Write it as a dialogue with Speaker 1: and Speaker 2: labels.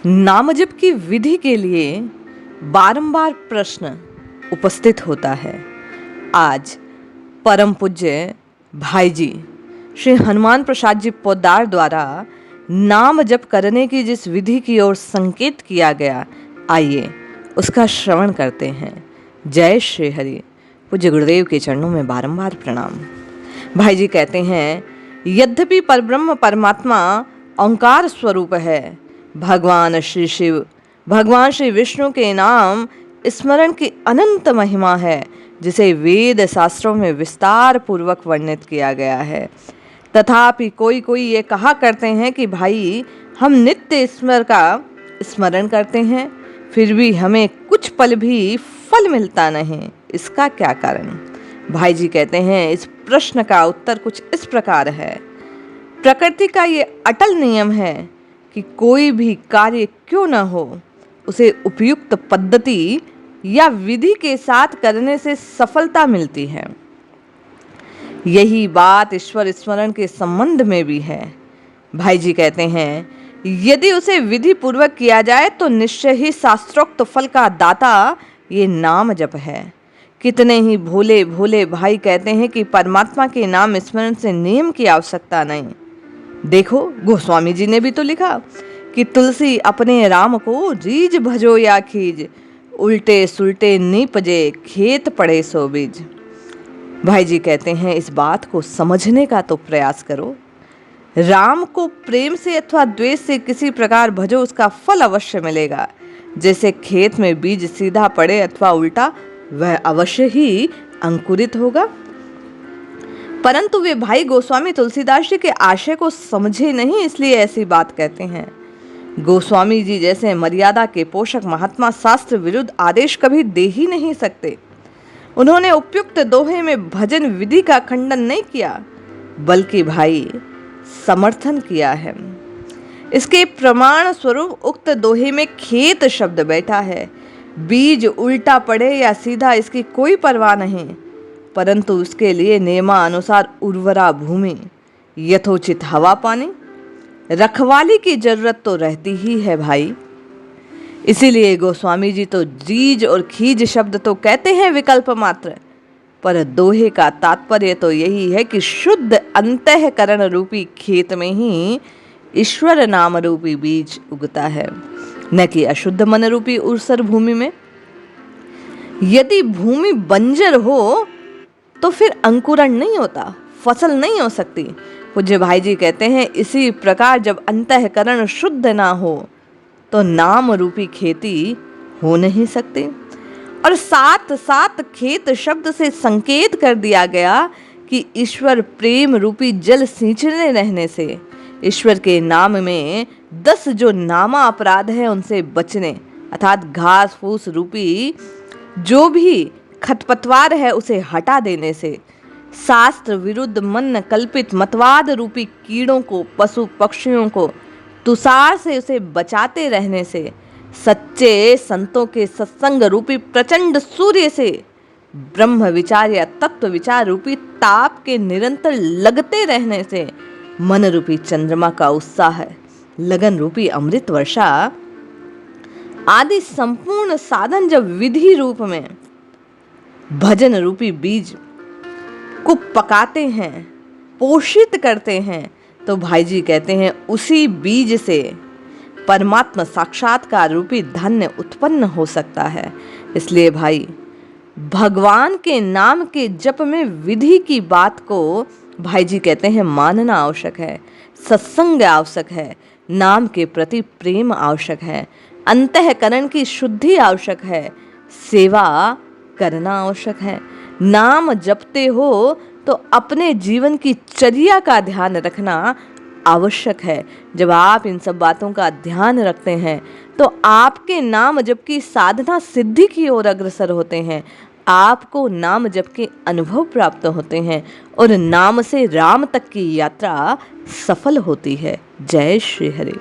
Speaker 1: नामजप की विधि के लिए बारंबार प्रश्न उपस्थित होता है। आज परम पूज्य भाई जी श्री हनुमान प्रसाद जी पोद्दार द्वारा नाम जप करने की जिस विधि की ओर संकेत किया गया, आइए उसका श्रवण करते हैं। जय श्री हरि। पूज्य गुरुदेव के चरणों में बारंबार प्रणाम। भाई जी कहते हैं, यद्यपि परब्रह्म परमात्मा ओंकार स्वरूप है, भगवान श्री शिव भगवान श्री विष्णु के नाम स्मरण की अनंत महिमा है, जिसे वेद शास्त्रों में विस्तार पूर्वक वर्णित किया गया है। तथापि कोई ये कहा करते हैं कि भाई हम नित्य ईश्वर का स्मरण करते हैं, फिर भी हमें कुछ पल भी फल मिलता नहीं, इसका क्या कारण? भाई जी कहते हैं, इस प्रश्न का उत्तर कुछ इस प्रकार है। प्रकृति का ये अटल नियम है कि कोई भी कार्य क्यों न हो, उसे उपयुक्त पद्धति या विधि के साथ करने से सफलता मिलती है। यही बात ईश्वर स्मरण के संबंध में भी है। भाई जी कहते हैं, यदि उसे विधि पूर्वक किया जाए तो निश्चय ही शास्त्रोक्त फल का दाता ये नाम जप है। कितने ही भोले भोले भाई कहते हैं कि परमात्मा के नाम स्मरण से नियम की आवश्यकता नहीं। देखो, गोस्वामी जी ने भी तो लिखा कि तुलसी अपने राम को रीज भजो या खीज, उल्टे सुल्टे नीपजे खेत पड़े सो बीज। भाई जी कहते हैं, इस बात को समझने का तो प्रयास करो। राम को प्रेम से अथवा द्वेष से किसी प्रकार भजो, उसका फल अवश्य मिलेगा। जैसे खेत में बीज सीधा पड़े अथवा उल्टा, वह अवश्य ही अंकुरित होगा। परंतु वे भाई गोस्वामी तुलसीदास जी के आशय को समझे नहीं, इसलिए ऐसी बात कहते हैं। गोस्वामी जी जैसे मर्यादा के पोषक महात्मा शास्त्र विरुद्ध आदेश कभी दे ही नहीं सकते। उन्होंने उपयुक्त दोहे में भजन विधि का खंडन नहीं किया, बल्कि भाई समर्थन किया है। इसके प्रमाण स्वरूप उक्त दोहे में खेत शब्द बैठा है। बीज उल्टा पड़े या सीधा, इसकी कोई परवाह नहीं, परंतु उसके लिए नियमानुसार उर्वरा भूमि, यथोचित हवा पानी, रखवाली की जरूरत तो रहती ही है भाई। इसीलिए गोस्वामी जी तो रीज और खीज शब्द तो कहते हैं विकल्प मात्र, पर दोहे का तात्पर्य तो यही है कि शुद्ध अंतःकरण रूपी खेत में ही ईश्वर नाम रूपी बीज उगता है, न कि अशुद्ध मन रूपी ऊसर भूमि में। यदि भूमि बंजर हो तो फिर अंकुरण नहीं होता, फसल नहीं हो सकती। पूज्य भाई जी कहते हैं, इसी प्रकार जब अंतःकरण शुद्ध ना हो तो नाम रूपी खेती हो नहीं सकती। और साथ साथ खेत शब्द से संकेत कर दिया गया कि ईश्वर प्रेम रूपी जल सींचने रहने से, ईश्वर के नाम में 10 जो नामा अपराध है उनसे बचने, अर्थात घास फूस रूपी जो भी खरपतवार है उसे हटा देने से, शास्त्र विरुद्ध मन कल्पित मतवाद रूपी कीड़ों को, पशु पक्षियों को तुषार से उसे बचाते रहने से, सच्चे संतों के सत्संग रूपी प्रचंड सूर्य से, ब्रह्म विचार या तत्व विचार रूपी ताप के निरंतर लगते रहने से, मन रूपी चंद्रमा का उत्साह, लगन रूपी अमृत वर्षा आदि संपूर्ण साधन जब विधि रूप में भजन रूपी बीज को पकाते हैं, पोषित करते हैं, तो भाई जी कहते हैं उसी बीज से परमात्मा साक्षात्कार रूपी धन्य उत्पन्न हो सकता है। इसलिए भाई भगवान के नाम के जप में विधि की बात को भाई जी कहते हैं मानना आवश्यक है, सत्संग आवश्यक है, नाम के प्रति प्रेम आवश्यक है, अंतःकरण की शुद्धि आवश्यक है, सेवा करना आवश्यक है। नाम जपते हो तो अपने जीवन की चर्या का ध्यान रखना आवश्यक है। जब आप इन सब बातों का ध्यान रखते हैं तो आपके नाम जप की साधना सिद्धि की ओर अग्रसर होते हैं, आपको नाम जप के अनुभव प्राप्त होते हैं और नाम से राम तक की यात्रा सफल होती है। जय श्री हरि।